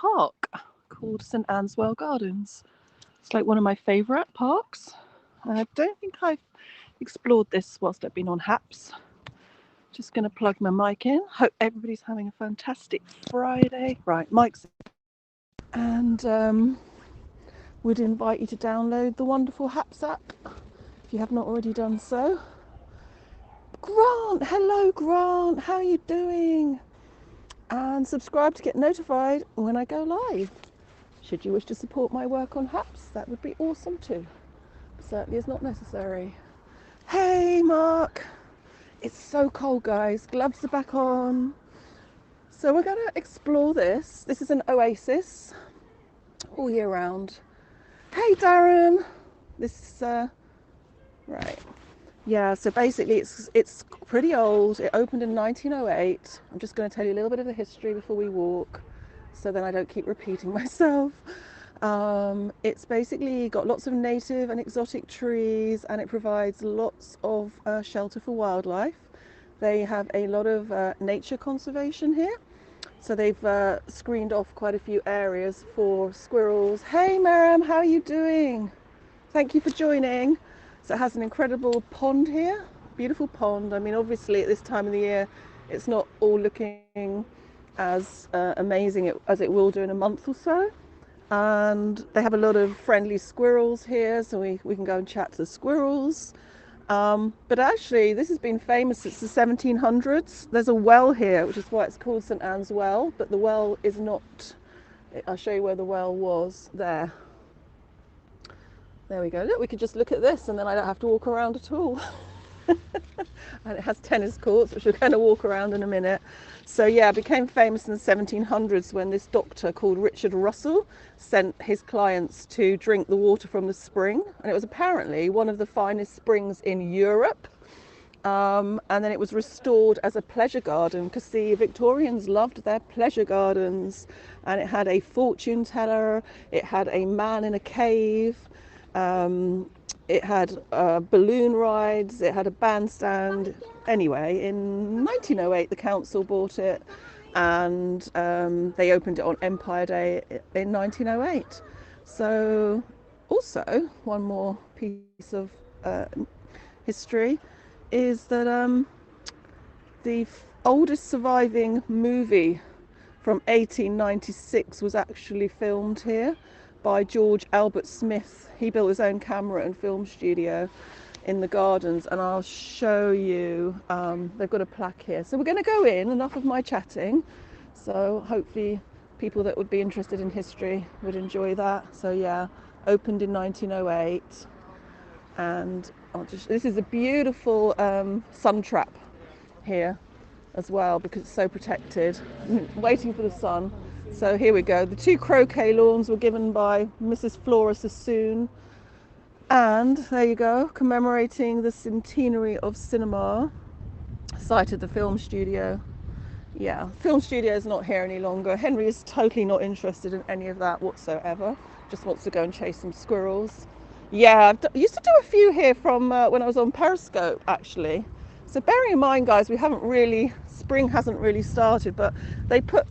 park called St Answell Gardens. It's like one of my favourite parks. I don't think I've explored this whilst I've been on HAPS. Just going to plug my mic in. Hope everybody's having a fantastic Friday. Right, mic's in. And would invite you to download the wonderful HAPS app if you have not already done so. Grant, hello Grant, how are you doing? And subscribe to get notified when I go live. Should you wish to support my work on HAPS, that would be awesome too. Certainly is not necessary. Hey Mark, it's so cold guys, gloves are back on. So we're going to explore this. This is an oasis all year round. Hey Darren, this right. Yeah, so basically it's pretty old. It opened in 1908. I'm just going to tell you a little bit of the history before we walk, so then I don't keep repeating myself. It's basically got lots of native and exotic trees, and it provides lots of shelter for wildlife. They have a lot of nature conservation here. So they've screened off quite a few areas for squirrels. Hey Miriam, how are you doing? Thank you for joining. So it has an incredible pond here, beautiful pond. I mean, obviously at this time of the year, it's not all looking as amazing as it will do in a month or so. And they have a lot of friendly squirrels here, so we can go and chat to the squirrels. But actually, this has been famous since the 1700s. There's a well here, which is why it's called St Anne's Well, but the well is not. I'll show you where the well was there. There we go. Look, we could just look at this and then I don't have to walk around at all. And it has tennis courts, which we're going to walk around in a minute. So yeah, it became famous in the 1700s when this doctor called Richard Russell sent his clients to drink the water from the spring. And it was apparently one of the finest springs in Europe. And then it was restored as a pleasure garden because the Victorians loved their pleasure gardens. And it had a fortune teller, it had a man in a cave. It had balloon rides, it had a bandstand. Anyway, in 1908 the council bought it, and they opened it on Empire Day in 1908. So also one more piece of history is that the oldest surviving movie from 1896 was actually filmed here by George Albert Smith. He built his own camera and film studio in the gardens, and I'll show you. They've got a plaque here. So we're going to go in. Enough of my chatting. So hopefully people that would be interested in history would enjoy that. So yeah, opened in 1908, and this is a beautiful sun trap here as well because it's so protected, waiting for the sun. So here we go. The 2 croquet lawns were given by Mrs. Flora Sassoon. And there you go, commemorating the centenary of cinema, site of the film studio. Yeah, film studio is not here any longer. Henry is totally not interested in any of that whatsoever. Just wants to go and chase some squirrels. Yeah, I used to do a few here from when I was on Periscope, actually. So bearing in mind, guys, spring hasn't really started, but they put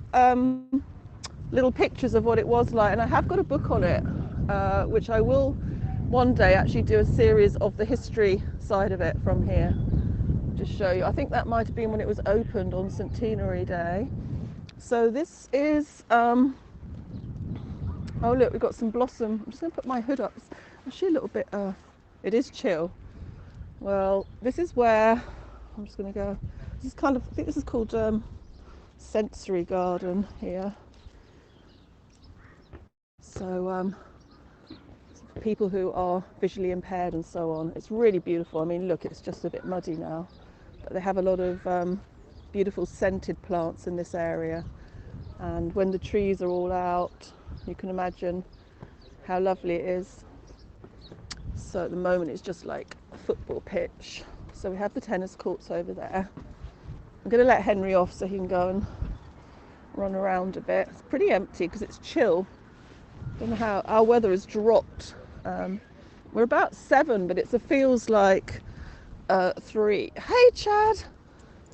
little pictures of what it was like, and I have got a book on it, which I will one day actually do a series of the history side of it from here, just show you. I think that might have been when it was opened on Centenary Day. So this is oh look, we've got some blossom. I'm just going to put my hood up. It's actually a little bit it is chill. Well, this is where I'm just going to go. This is kind of, I think this is called sensory garden here. So people who are visually impaired and so on, it's really beautiful. I mean, look, it's just a bit muddy now, but they have a lot of beautiful scented plants in this area, and when the trees are all out, you can imagine how lovely it is. So at the moment it's just like a football pitch. So we have the tennis courts over there. I'm going to let Henry off so he can go and run around a bit. It's pretty empty because it's chill. Don't know how our weather has dropped. We're about 7, but it feels like 3. Hey Chad,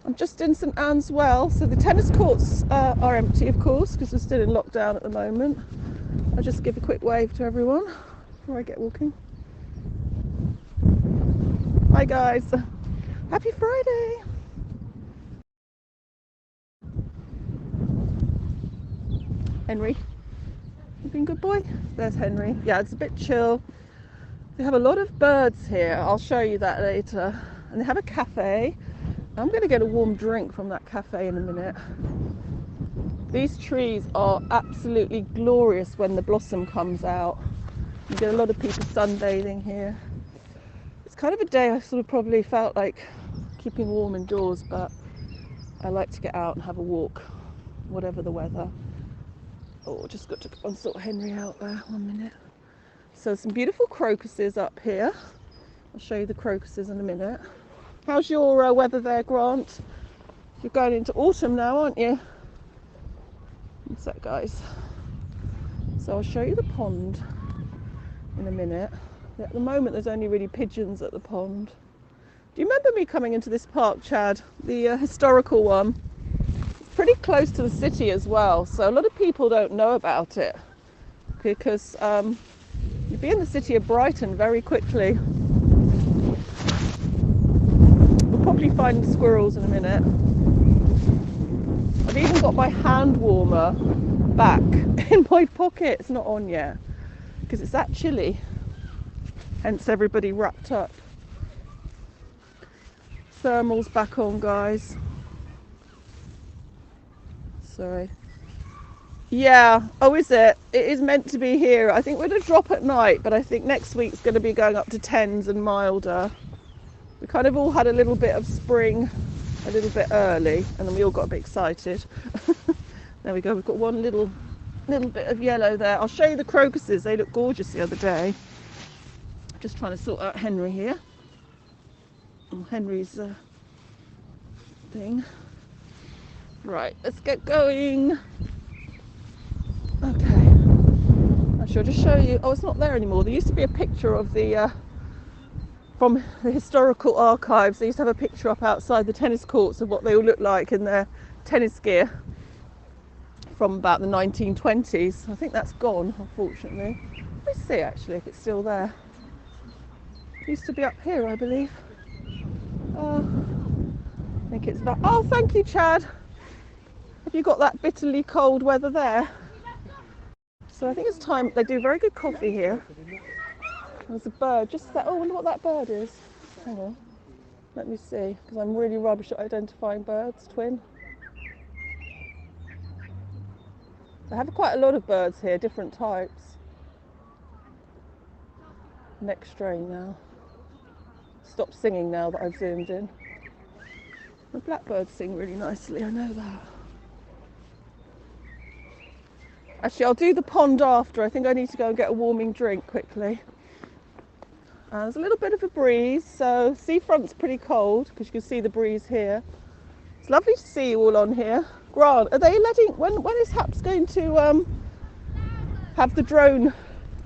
I'm just in St Anne's Well, so the tennis courts are empty, of course, because we're still in lockdown at the moment. I'll just give a quick wave to everyone before I get walking. Hi guys, happy Friday. Henry, you been a good boy? There's Henry. Yeah, it's a bit chill. They have a lot of birds here. I'll show you that later. And they have a cafe. I'm going to get a warm drink from that cafe in a minute. These trees are absolutely glorious when the blossom comes out. You get a lot of people sunbathing here. It's kind of a day I sort of probably felt like keeping warm indoors, but I like to get out and have a walk, whatever the weather. Oh, just got to go and sort Henry out there. 1 minute. So some crocuses up here. I'll show you the crocuses in a minute. How's your weather there, Grant? You're going into autumn now, aren't you? What's that, guys? So I'll show you the pond in a minute. At the moment there's only really pigeons at the pond. Do you remember me coming into this park, Chad? The historical one. It's pretty close to the city as well, so a lot of people don't know about it because you'd be in the city of Brighton very quickly. We'll probably find squirrels in a minute. I've even got my hand warmer back in my pocket. It's not on yet because it's that chilly. Hence everybody wrapped up. Thermal's back on, guys. Sorry. Yeah. Oh, is it? It is meant to be here. I think we're going to drop at night, but I think next week's going to be going up to 10s and milder. We kind of all had a little bit of spring a little bit early, and then we all got a bit excited. There we go. We've got one little bit of yellow there. I'll show you the crocuses. They look gorgeous the other day. Just trying to sort out Henry here. Henry's thing. Right, let's get going. Okay. Actually, I'll just show you. Oh, it's not there anymore. There used to be a picture of the from the historical archives. They used to have a picture up outside the tennis courts of what they all look like in their tennis gear from about the 1920s. I think that's gone, unfortunately. Let's see actually if it's still there. It used to be up here, I believe. I think it's about. Oh, thank you, Chad. Have you got that bitterly cold weather there? So I think it's time. They do very good coffee here. There's a bird just there. Oh, I wonder what that bird is. Hang on. Let me see, because I'm really rubbish at identifying birds. Twin. They have quite a lot of birds here, different types. Next strain now. Stop singing now that I've zoomed in. The blackbirds sing really nicely, I know that. Actually, I'll do the pond after. I think I need to go and get a warming drink quickly. There's a little bit of a breeze, so seafront's pretty cold because you can see the breeze here. It's lovely to see you all on here. Grant, are they letting, when is HAPS going to have the drone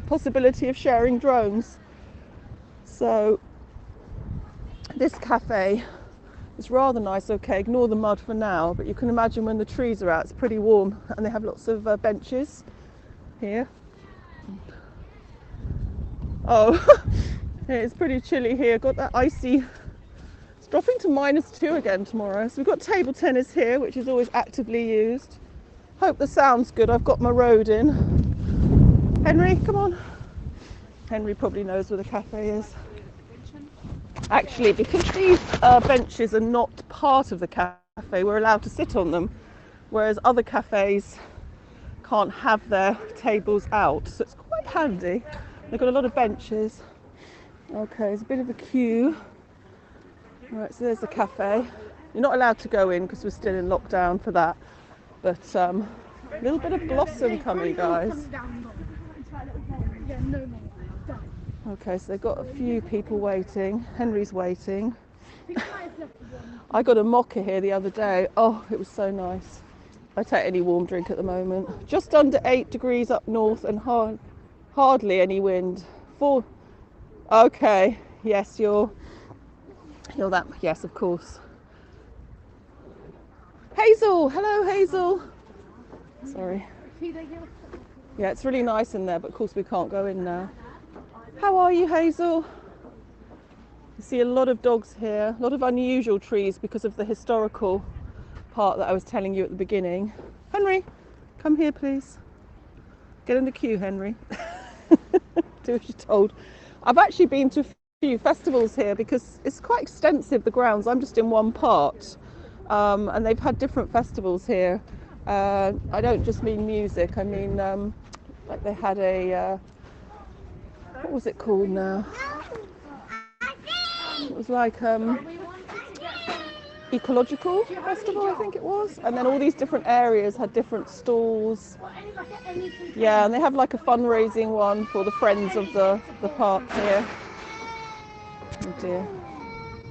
possibility of sharing drones? So this cafe is rather nice. Okay, ignore the mud for now, but you can imagine when the trees are out, it's pretty warm, and they have lots of benches here. Oh, it's pretty chilly here. Got that icy. It's dropping to -2 again tomorrow. So we've got table tennis here, which is always actively used. Hope the sound's good. I've got my road in. Henry, come on. Henry probably knows where the cafe is. Actually, because these benches are not part of the cafe, we're allowed to sit on them, whereas other cafes can't have their tables out, so it's quite handy. They've got a lot of benches. Okay, there's a bit of a queue. Right, so there's the cafe. You're not allowed to go in because we're still in lockdown for that, but a little bit of blossom coming, guys. Okay, so they've got a few people waiting. Henry's waiting. I got a mocha here the other day. Oh, it was so nice. I take any warm drink at the moment. Just under 8 degrees up north and hardly any wind. Okay, yes, you're that. Yes, of course. Hazel, hello Hazel. Sorry. Yeah, it's really nice in there, but of course we can't go in now. How are you, Hazel? You see a lot of dogs here, a lot of unusual trees because of the historical part that I was telling you at the beginning. Henry, come here please. Get in the queue, Henry. Do as you're told. I've actually been to a few festivals here because it's quite extensive, the grounds. I'm just in one part. And they've had different festivals here. I don't just mean music, I mean like they had a, what was it called now? It was like ecological festival, I think it was. And then all these different areas had different stalls. Yeah, and they have like a fundraising one for the friends of the park here. Oh dear.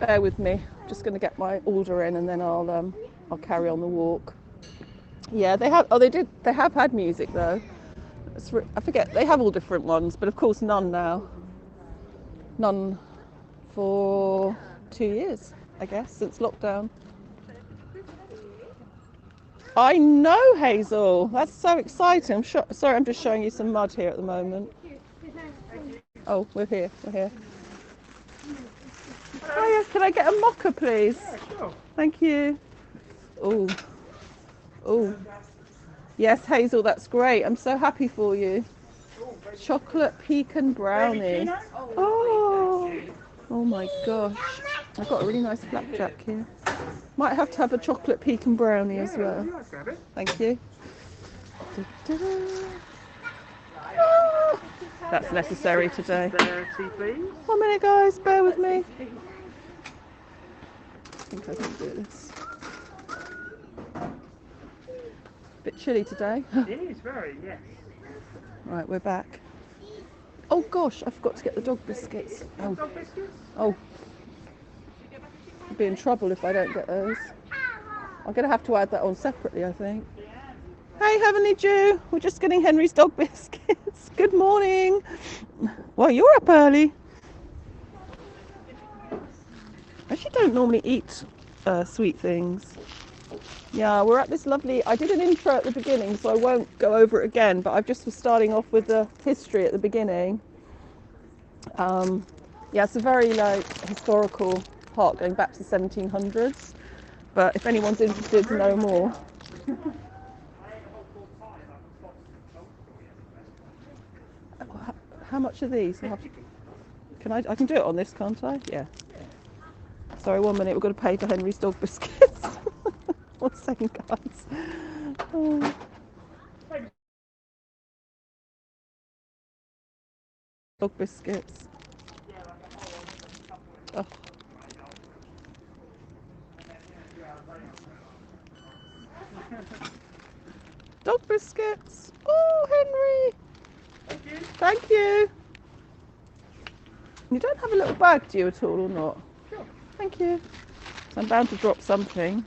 Bear with me. I'm just going to get my order in and then I'll carry on the walk. Yeah, they have. Oh, they have had music though. I forget. They have all different ones, but of course none now. None for 2 years, I guess, since lockdown. I know, Hazel. That's so exciting. Sorry, I'm just showing you some mud here at the moment. Oh, we're here. We're here. Hiya, can I get a mocha, please? Yeah, sure. Thank you. Oh, oh. Yes, Hazel, that's great. I'm so happy for you. Chocolate pecan brownie. Oh, oh my gosh. I've got a really nice flapjack here. Might have to have a chocolate pecan brownie as well. Thank you. Oh, that's necessary today. 1 minute, guys. Bear with me. I think I can do this. Bit chilly today. It is very, yes. Right, we're back. Oh gosh, I forgot to get the dog biscuits. Oh, Dog biscuits? oh. I'll be in trouble if I don't get those. I'm going to have to add that on separately, I think. Hey, Heavenly Jew. We're just getting Henry's dog biscuits. Good morning. Well, you're up early. I actually don't normally eat sweet things. Yeah, we're at this lovely... I did an intro at the beginning, so I won't go over it again, but I've just was starting off with the history at the beginning. Yeah, it's a very historical park going back to the 1700s, but if anyone's interested to know more... How much are these? I can do it on this, can't I? Yeah. Sorry, 1 minute, we've got to pay for Henry's dog biscuits. 1 second, guys. Oh. Dog biscuits. Oh. Dog biscuits. Oh, Henry. Thank you. Thank you. You don't have a little bag, do you, at all, or not? Sure. Thank you. So I'm bound to drop something.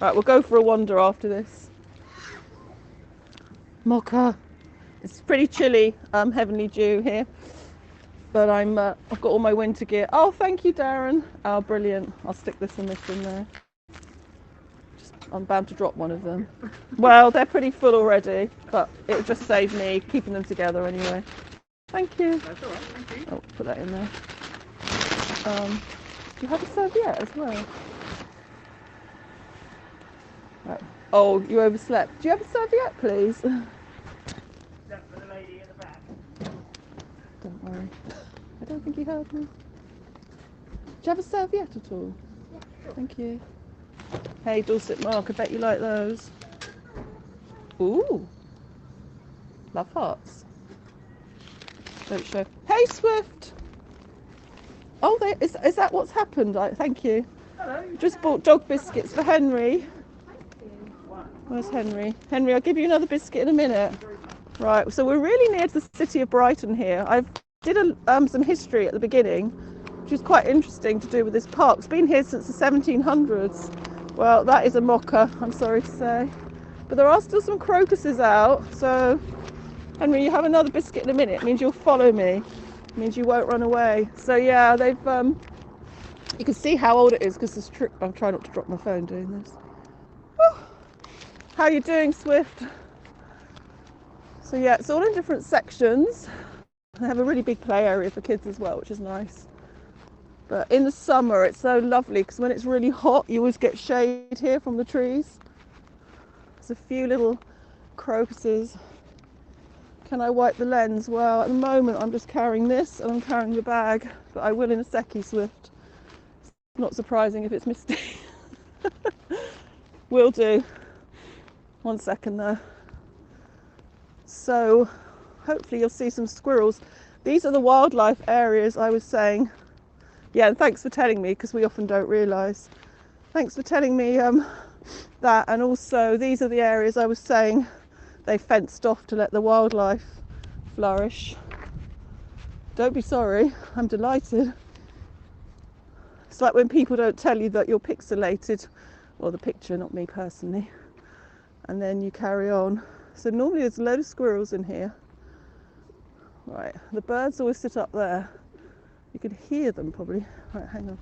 Right, we'll go for a wander after this. Mocha. It's pretty chilly, Heavenly Dew here, but I've got all my winter gear. Oh, thank you, Darren. Oh, brilliant. I'll stick this and this in there. I'm bound to drop one of them. Well, they're pretty full already, but it'll just save me keeping them together anyway. Thank you. That's all right, thank you. Oh, put that in there. Do you have a serviette as well? Right. Oh, you overslept. Do you have a serviette, please? That's for the lady at the back. Don't worry. I don't think you heard me. Do you have a serviette at all? Yeah, sure. Thank you. Hey, Dorset Mark, I bet you like those. Ooh. Love hearts. Don't show. Hey, Swift. Oh, is that what's happened? Thank you. Hello. Just bought dog biscuits for Henry. Where's Henry? Henry, I'll give you another biscuit in a minute. Right, so we're really near to the city of Brighton here. I did some history at the beginning, which is quite interesting to do with this park. It's been here since the 1700s. Well, that is a mocha, I'm sorry to say. But there are still some crocuses out, so Henry, you have another biscuit in a minute. It means you'll follow me. It means you won't run away. So yeah, they've You can see how old it is because I'm trying not to drop my phone doing this. Whew. How are you doing, Swift? So yeah, it's all in different sections. They have a really big play area for kids as well, which is nice. But in the summer, it's so lovely because when it's really hot, you always get shade here from the trees. There's a few little crocuses. Can I wipe the lens? Well, at the moment, I'm just carrying this and I'm carrying the bag, but I will in a secchi, Swift. It's not surprising if it's misty. Will do. 1 second though. So hopefully you'll see some squirrels. These are the wildlife areas I was saying. Yeah, and thanks for telling me because we often don't realise. Thanks for telling me that. And also these are the areas I was saying they fenced off to let the wildlife flourish. Don't be sorry, I'm delighted. It's like when people don't tell you that you're pixelated, well, the picture, not me personally, and then you carry on. So normally there's a load of squirrels in here. Right, the birds always sit up there. You can hear them probably. Right, hang on.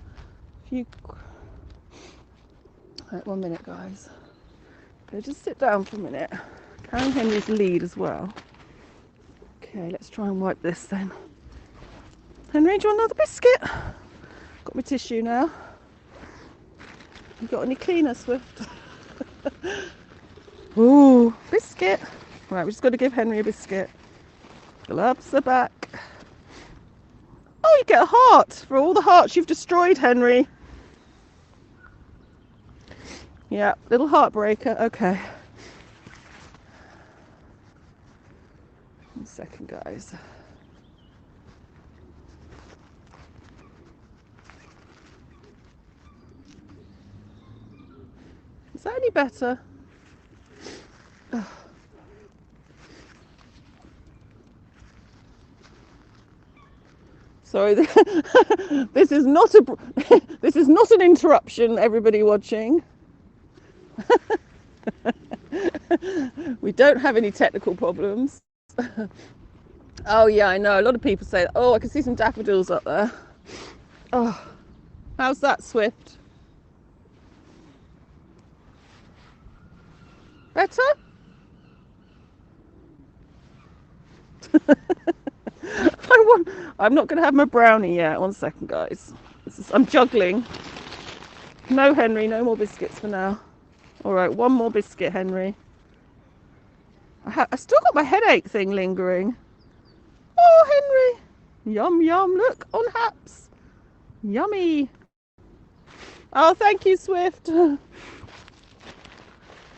Right, 1 minute, guys. Okay, just sit down for a minute. Karen Henry's lead as well. Okay, let's try and wipe this then. Henry, do you want another biscuit? Got my tissue now. You got any cleaner, Swift? Ooh, biscuit. Right, we've just got to give Henry a biscuit. Gloves are back. Oh, you get a heart for all the hearts you've destroyed, Henry. Yeah, little heartbreaker. Okay. 1 second, guys. Is that any better? Ugh. Sorry, this is not an interruption, everybody watching. We don't have any technical problems. Oh yeah, I know. A lot of people say, oh, I can see some daffodils up there. Oh, how's that, Swift? Better? I'm not going to have my brownie yet. 1 second, guys. I'm juggling. No, Henry, no more biscuits for now. All right, 1 more biscuit, Henry. I still got my headache thing lingering. Oh, Henry. Yum, yum. Look, on Haps. Yummy. Oh, thank you, Swift.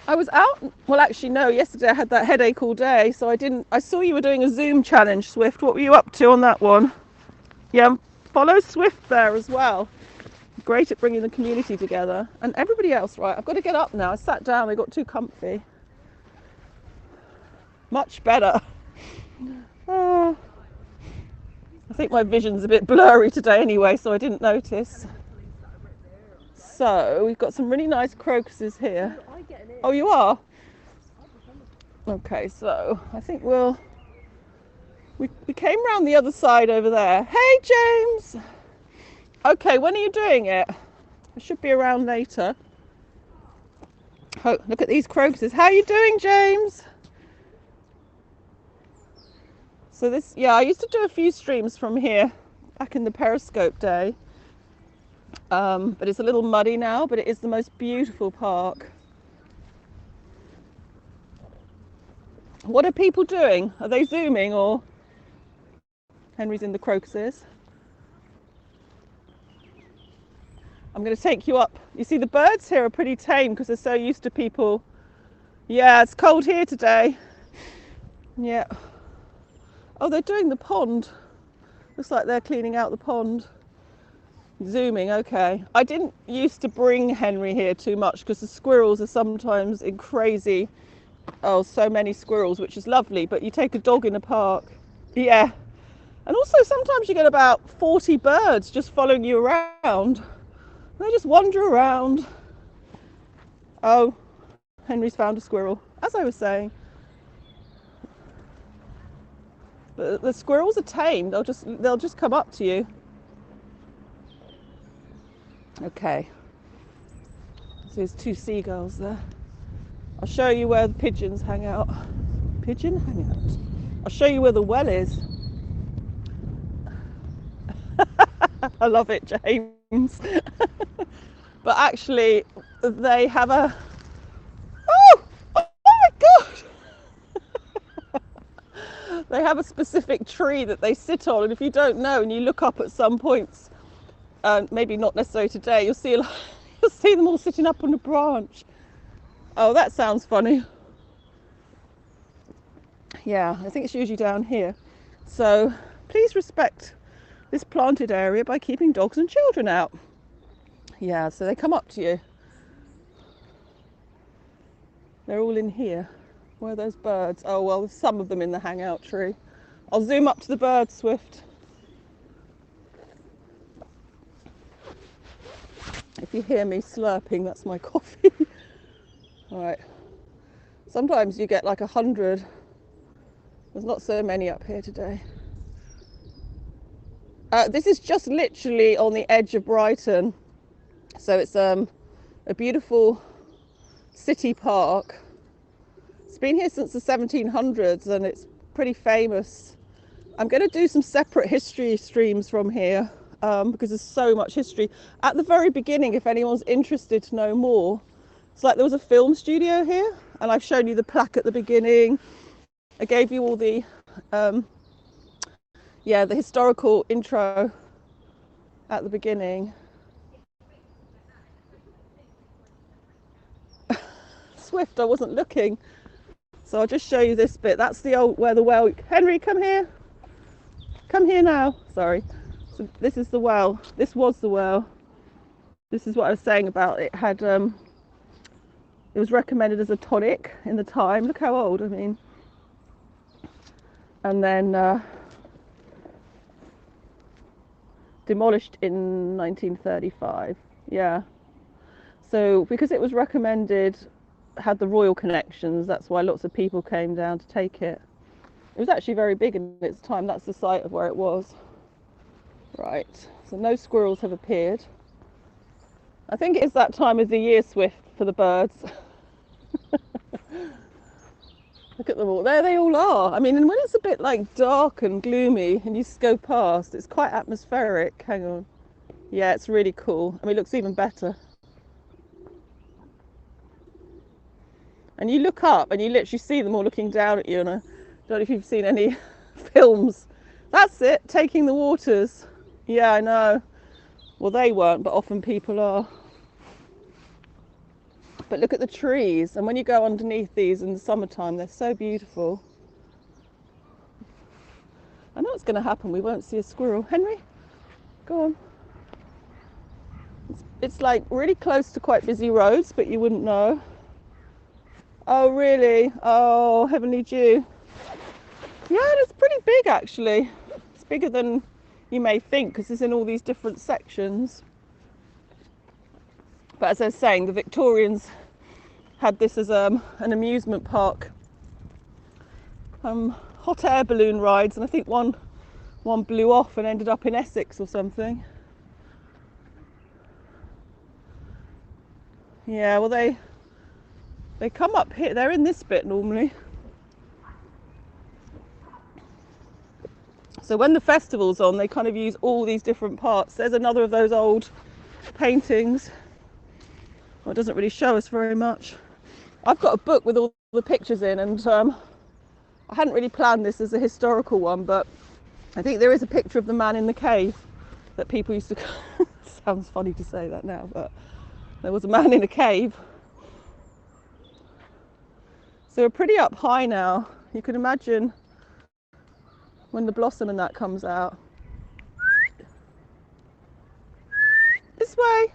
I was out. Well, actually, no. Yesterday I had that headache all day, so I didn't. I saw you were doing a Zoom challenge, Swift. What were you up to on that one? Yeah, follow Swift there as well. Great at bringing the community together. And everybody else, right? I've got to get up now. I sat down. I got too comfy. Much better. Oh, I think my vision's a bit blurry today anyway, so I didn't notice. So we've got some really nice crocuses here. Oh, you are? Okay, so I think we came round the other side over there. Hey, James. Okay, when are you doing it? I should be around later. Oh, look at these crocuses. How are you doing, James? So this, yeah, I used to do a few streams from here back in the Periscope day. But it's a little muddy now, but it is the most beautiful park. What are people doing? Are they zooming or? Henry's in the crocuses. I'm going to take you up. You see, the birds here are pretty tame because they're so used to people. Yeah, it's cold here today. Yeah. Oh, they're doing the pond. Looks like they're cleaning out the pond. Zooming, okay. I didn't used to bring Henry here too much because the squirrels are sometimes in crazy, so many squirrels, which is lovely, but you take a dog in a park. Yeah. And also sometimes you get about 40 birds just following you around. They just wander around. Oh, Henry's found a squirrel, as I was saying. But the squirrels are tame. They'll just come up to you. Okay, so there's 2 seagulls there. I'll show you where the pigeons hang out. Pigeon hang out. I'll show you where the well is. I love it, James. But actually, they have a... Oh my God! They have a specific tree that they sit on, and if you don't know, and you look up at some points, maybe not necessarily today, you'll see them all sitting up on a branch. Oh, that sounds funny. Yeah, I think it's usually down here. So please respect this planted area by keeping dogs and children out. Yeah, so they come up to you. They're all in here. Where are those birds? Oh, well, there's some of them in the hangout tree. I'll zoom up to the birds, Swift. If you hear me slurping, that's my coffee. All right. Sometimes you get like 100. There's not so many up here today. This is just literally on the edge of Brighton. So it's a beautiful city park. It's been here since the 1700s and it's pretty famous. I'm going to do some separate history streams from here because there's so much history. At the very beginning, if anyone's interested to know more, it's like there was a film studio here and I've shown you the plaque at the beginning. I gave you all the the historical intro at the beginning. Swift, I wasn't looking. So I'll just show you this bit. That's the old, where the well... Henry, come here. Come here now. Sorry. So this is the well. This was the well. This is what I was saying about it had... it was recommended as a tonic in the time. Look how old, I mean. And then demolished in 1935. Yeah. So because it was recommended, had the royal connections, that's why lots of people came down to take it. It was actually very big in its time. That's the site of where it was. Right, so no squirrels have appeared. I think it is that time of the year, Swift, for the birds. Look at them all. There they all are. I mean, and when it's a bit like dark and gloomy and you just go past, it's quite atmospheric. Hang on. Yeah, it's really cool. I mean, it looks even better. And you look up and you literally see them all looking down at you. And I don't know if you've seen any films. That's it, taking the waters. Yeah, I know. Well, they weren't, but often people are. But look at the trees. And when you go underneath these in the summertime, they're so beautiful. I know what's going to happen. We won't see a squirrel. Henry, go on. It's like really close to quite busy roads, but you wouldn't know. Oh, really? Oh, heavenly dew. Yeah, it's pretty big, actually. It's bigger than you may think because it's in all these different sections. But as I was saying, the Victorians had this as an amusement park. Hot air balloon rides, and I think one blew off and ended up in Essex or something. Yeah, well, they come up here. They're in this bit normally. So when the festival's on, they kind of use all these different parts. There's another of those old paintings. Well, it doesn't really show us very much. I've got a book with all the pictures in, and I hadn't really planned this as a historical one, but I think there is a picture of the man in the cave that people used to... Sounds funny to say that now, but there was a man in a cave. So we're pretty up high now. You can imagine when the blossom and that comes out. This way.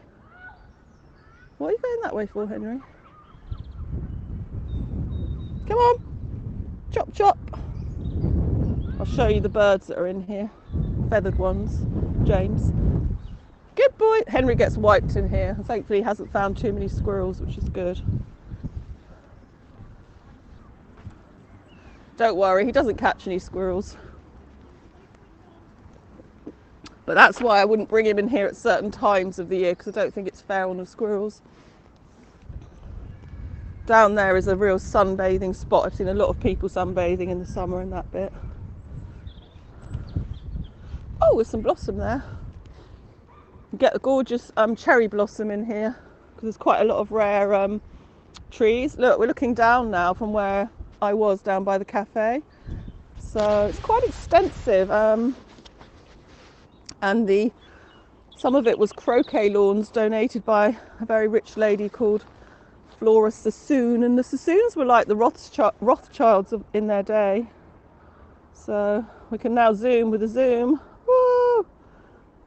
What are you going that way for, Henry? Come on. Chop, chop. I'll show you the birds that are in here. Feathered ones. James. Good boy. Henry gets wiped in here. Thankfully he hasn't found too many squirrels, which is good. Don't worry, he doesn't catch any squirrels. But that's why I wouldn't bring him in here at certain times of the year, because I don't think it's fair on the squirrels. Down there is a real sunbathing spot. I've seen a lot of people sunbathing in the summer in that bit. Oh, there's some blossom there. You get a gorgeous cherry blossom in here, because there's quite a lot of rare trees. Look, we're looking down now from where I was, down by the cafe. So it's quite extensive. And some of it was croquet lawns donated by a very rich lady called Flora Sassoon, and the Sassoons were like the Rothschilds in their day. So we can now zoom with a zoom. Woo!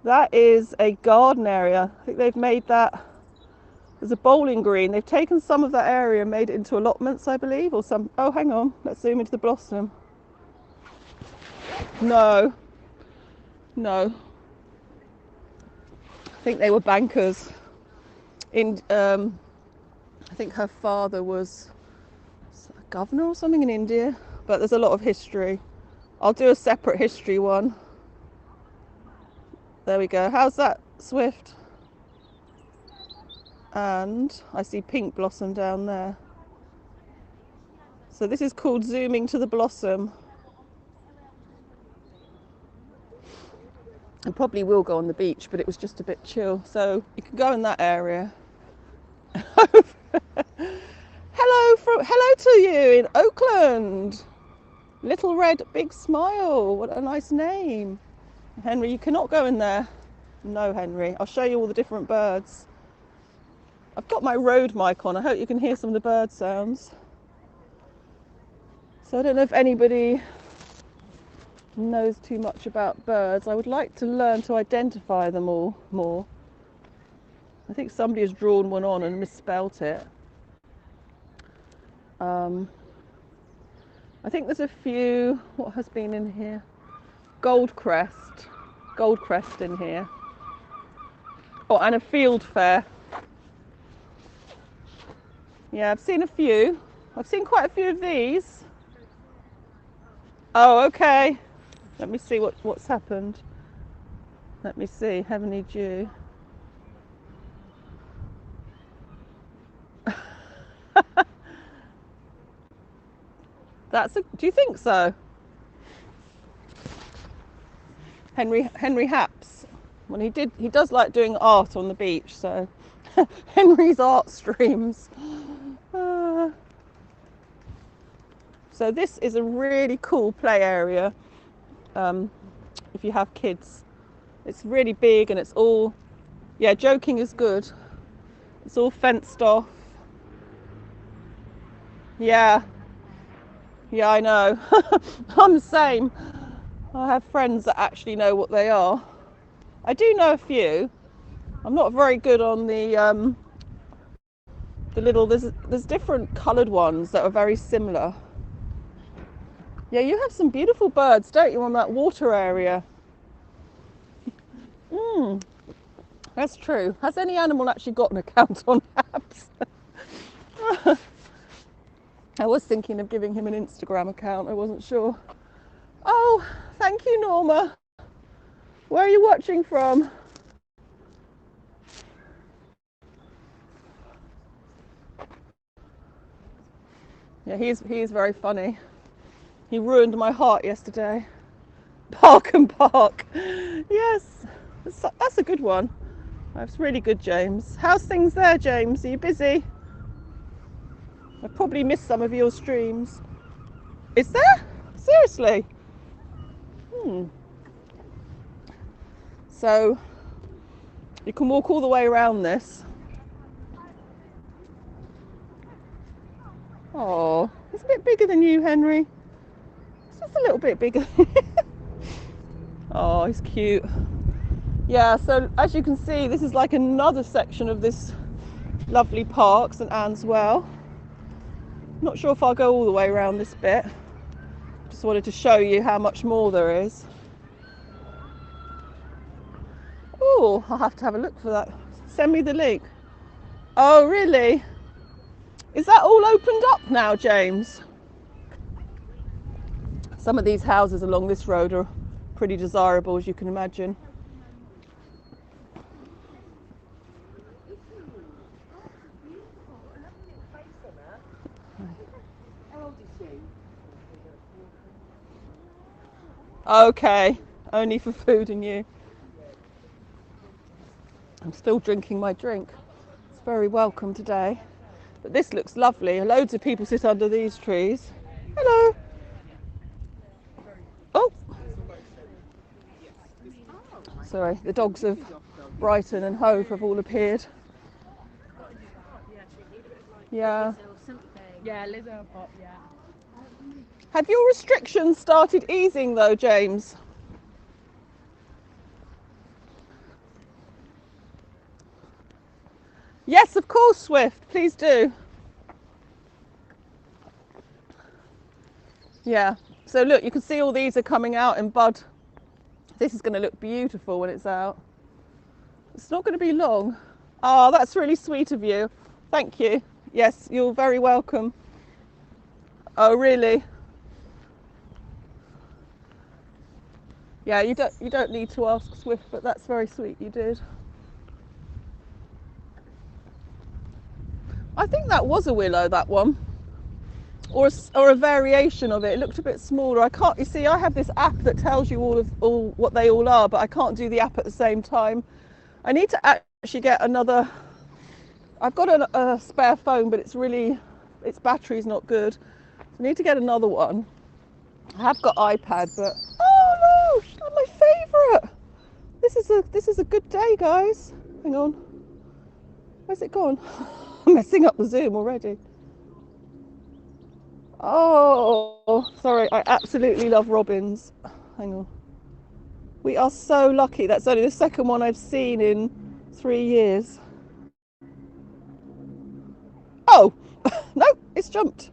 That is a garden area. I think they've made that. There's a bowling green. They've taken some of that area and made it into allotments, I believe, or some. Oh, hang on. Let's zoom into the blossom. No. I think they were bankers. I think her father was a governor or something in India, but there's a lot of history. I'll do a separate history one. There we go. How's that, Swift? And I see pink blossom down there. So this is called zooming to the blossom. I probably will go on the beach, but it was just a bit chill. So you can go in that area. Hello to you in Oakland. Little Red Big Smile. What a nice name. Henry, you cannot go in there. No, Henry. I'll show you all the different birds. I've got my road mic on. I hope you can hear some of the bird sounds. So I don't know if anybody knows too much about birds. I would like to learn to identify them all more. I think somebody has drawn one on and misspelt it. I think there's a few. What has been in here? Goldcrest in here. Oh, and a fieldfare. Yeah, I've seen a few. I've seen quite a few of these. Oh, okay. Let me see what's happened. Let me see. Heavenly Dew. Do you think so? Henry Haps. Well, he does like doing art on the beach, so Henry's art streams. So this is a really cool play area if you have kids. It's really big and it's all, yeah, joking is good. It's all fenced off. Yeah, I know. I'm the same. I have friends that actually know what they are. I do know a few. I'm not very good on the little, there's different coloured ones that are very similar. Yeah, you have some beautiful birds, don't you, on that water area? That's true. Has any animal actually got an account on apps? I was thinking of giving him an Instagram account. I wasn't sure. Oh, thank you, Norma. Where are you watching from? Yeah, he is very funny. He ruined my heart yesterday. Park and Park. Yes, that's a good one. That's really good, James. How's things there, James? Are you busy? I probably missed some of your streams. Is there? Seriously? So you can walk all the way around this. Oh, it's a bit bigger than you, Henry. It's just a little bit bigger. Oh, he's cute. Yeah, so as you can see, this is like another section of this lovely park, St Anne's Well. Not sure if I'll go all the way around this bit. Just wanted to show you how much more there is. Oh, I'll have to have a look for that. Send me the link. Oh, really? Is that all opened up now, James? Some of these houses along this road are pretty desirable, as you can imagine. Okay, only for food and you. I'm still drinking my drink. It's very welcome today. But this looks lovely. Loads of people sit under these trees. Hello. Oh, sorry. The dogs of Brighton and Hove have all appeared. Yeah. Yeah, Lizzo pop, yeah. Have your restrictions started easing though, James? Yes, of course, Swift. Please do. Yeah. So look, you can see all these are coming out in bud. This is going to look beautiful when it's out. It's not going to be long. Oh, that's really sweet of you. Thank you. Yes, you're very welcome. Oh, really? Yeah, you don't need to ask Swift, but that's very sweet. You did. I think that was a willow, that one, or a variation of it. It looked a bit smaller. I can't. You see, I have this app that tells you all what they all are, but I can't do the app at the same time. I need to actually get another. I've got a spare phone, but its battery's not good. So I need to get another one. I have got iPad, but oh no, not my favourite. This is a good day, guys. Hang on, where's it gone? I'm messing up the Zoom already. Oh, sorry, I absolutely love robins. Hang on. We are so lucky. That's only the second one I've seen in 3 years. Oh, no, it's jumped.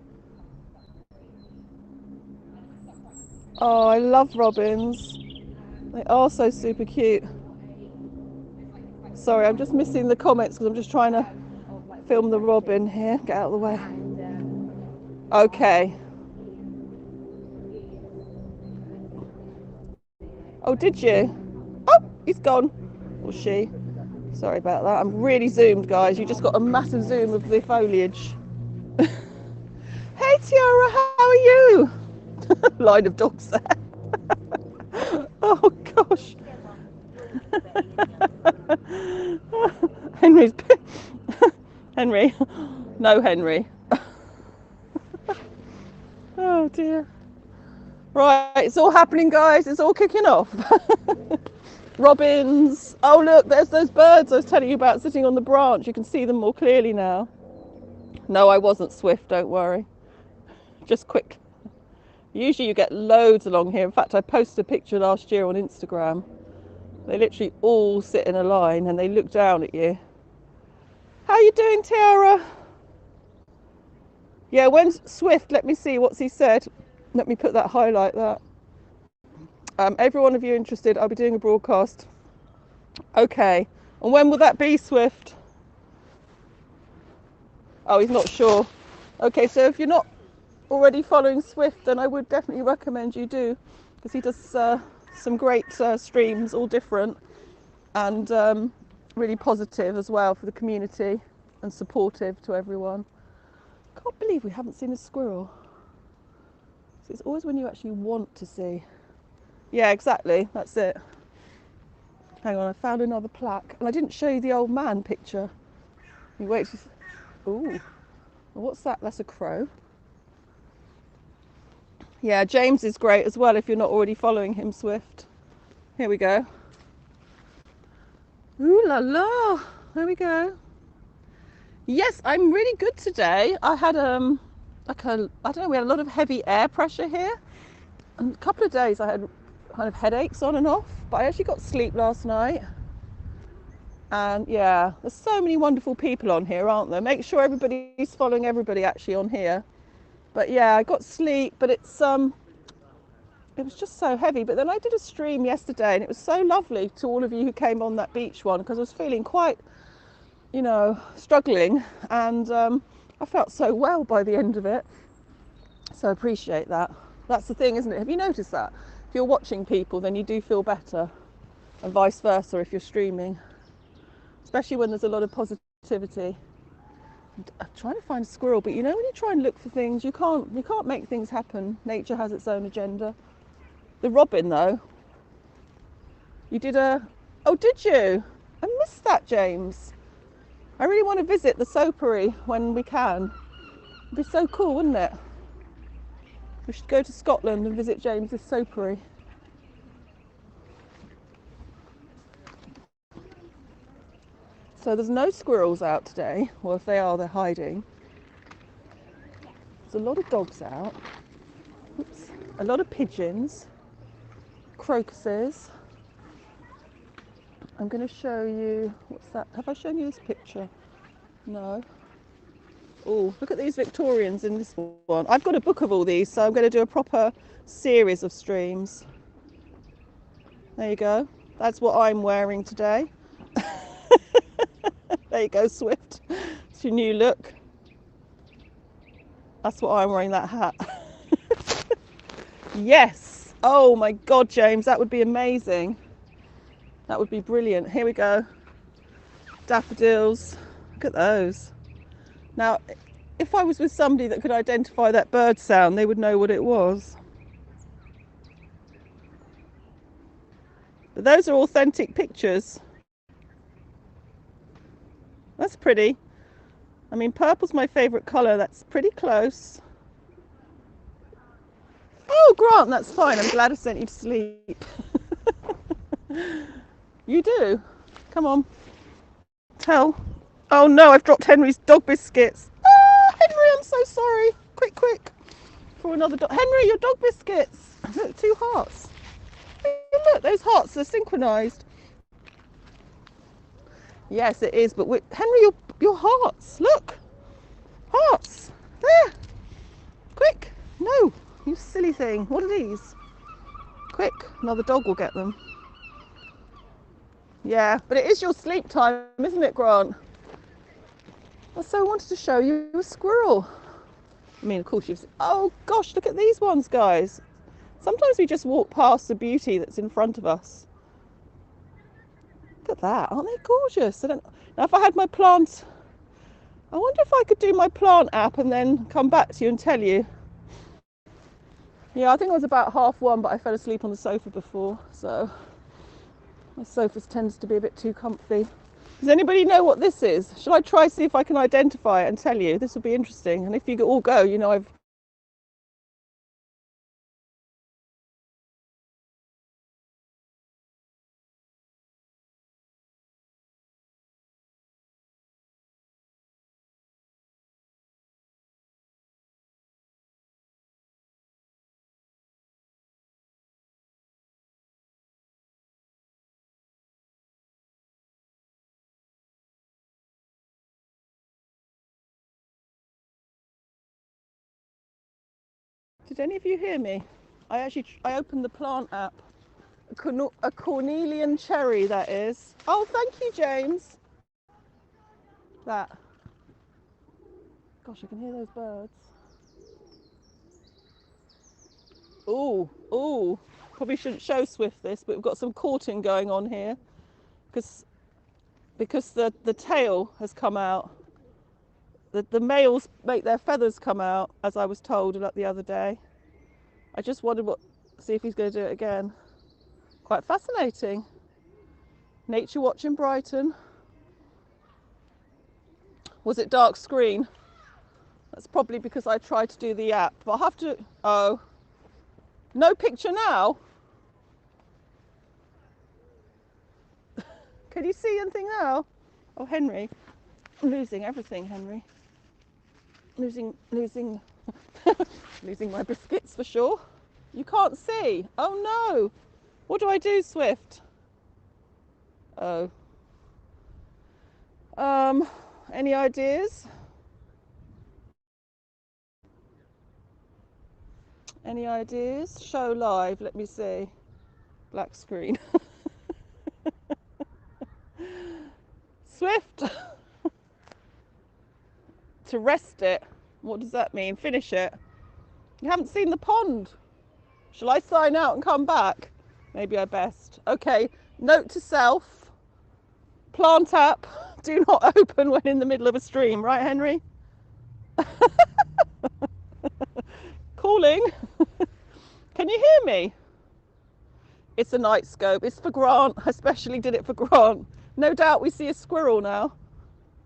Oh, I love robins. They are so super cute. Sorry, I'm just missing the comments because I'm just trying to film the robin here. Get out of the way. Okay. Oh, did you? Oh, he's gone. Or she. Sorry about that. I'm really zoomed, guys. You just got a massive zoom of the foliage. Hey, Tiara, how are you? Line of dogs there. Oh, gosh. Henry's... Henry. No, Henry. Oh, dear. Right, it's all happening, guys. It's all kicking off. Robins. Oh, look, there's those birds I was telling you about sitting on the branch. You can see them more clearly now. No, I wasn't Swift, don't worry. Just quick. Usually you get loads along here. In fact, I posted a picture last year on Instagram. They literally all sit in a line and they look down at you. How you doing, Tiara? Yeah, when's Swift? Let me see what's he said. Let me put that highlight that. Every one of you interested, I'll be doing a broadcast. Okay. And when will that be, Swift? Oh, he's not sure. Okay, so if you're not already following Swift, then I would definitely recommend you do, because he does some great streams, all different, and really positive as well for the community and supportive to everyone. Can't believe we haven't seen a squirrel. So it's always when you actually want to see. Yeah, exactly. That's it. Hang on, I found another plaque. And I didn't show you the old man picture. You wait. Ooh. What's that? That's a crow. Yeah, James is great as well if you're not already following him, Swift. Here we go. Ooh la la. There we go. Yes, I'm really good today. I had I don't know, we had a lot of heavy air pressure here. And a couple of days I had kind of headaches on and off, but I actually got sleep last night. And yeah, there's so many wonderful people on here, aren't there? Make sure everybody's following everybody actually on here. But yeah, I got sleep, but it was just so heavy. But then I did a stream yesterday and it was so lovely to all of you who came on that beach one, because I was feeling quite, you know, struggling, and I felt so well by the end of it. So I appreciate that. That's the thing, isn't it? Have you noticed that? If you're watching people, then you do feel better, and vice versa if you're streaming, especially when there's a lot of positivity. I'm trying to find a squirrel, but you know, when you try and look for things, you can't make things happen. Nature has its own agenda. The robin, though. You did a... Oh, did you? I missed that, James. I really want to visit the soapery when we can. It'd be so cool, wouldn't it? We should go to Scotland and visit James's soapery. So there's no squirrels out today. Well, if they are, they're hiding. There's a lot of dogs out. Oops. A lot of pigeons. Crocuses. I'm going to show you, what's that? Have I shown you this picture? No. Oh, look at these Victorians in this one. I've got a book of all these, so I'm going to do a proper series of streams. There you go. That's what I'm wearing today. There you go, Swift. It's your new look. That's what I'm wearing, that hat. Yes. Oh my God, James, that would be amazing. That would be brilliant. Here we go. Daffodils. Look at those. Now, if I was with somebody that could identify that bird sound, they would know what it was. But those are authentic pictures. That's pretty. I mean, purple's my favourite colour. That's pretty close. Oh, Grant, that's fine. I'm glad I sent you to sleep. You do. Come on. Tell. Oh no, I've dropped Henry's dog biscuits. Ah, Henry, I'm so sorry. Quick, quick. For another dog. Henry, your dog biscuits. Look, 2 hearts. Look, those hearts are synchronised. Yes, it is. But Henry, your hearts. Look. Hearts. There. Quick. No. You silly thing. What are these? Quick. Another dog will get them. Yeah, but it is your sleep time, isn't it, Grant? So I wanted to show you a squirrel. I mean, of course you've... Oh gosh, look at these ones, guys. Sometimes we just walk past the beauty that's in front of us. Look at that. Aren't they gorgeous? Now, if I had my plant... I wonder if I could do my plant app and then come back to you and tell you. Yeah, I think I was about 1:30, but I fell asleep on the sofa before, so... My sofa tends to be a bit too comfy. Does anybody know what this is? Shall I try see if I can identify it and tell you? This will be interesting. And if you all go, you know I've... Did any of you hear me? I opened the plant app. A Cornelian Cherry, that is. Oh, thank you, James. That. Gosh, I can hear those birds. Ooh, ooh. Probably shouldn't show Swift this, but we've got some courting going on here. Because the tail has come out. The males make their feathers come out, as I was told the other day. I just wondered see if he's going to do it again. Quite fascinating. Nature Watch in Brighton. Was it dark screen? That's probably because I tried to do the app. But I'll have to... Oh. No picture now? Can you see anything now? Oh, Henry. I'm losing everything, Henry. Losing losing my biscuits for sure. You can't see. Oh no. What do I do, Swift? Oh. Any ideas? Any ideas? Show live, let me see. Black screen. Swift. To rest it. What does that mean? Finish it. You haven't seen the pond. Shall I sign out and come back? Maybe I best. Okay, note to self. Plant app. Do not open when in the middle of a stream. Right, Henry? Calling. Can you hear me? It's a night scope. It's for Grant. I specially did it for Grant. No doubt we see a squirrel now.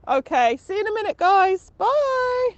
Okay, see you in a minute, guys. Bye.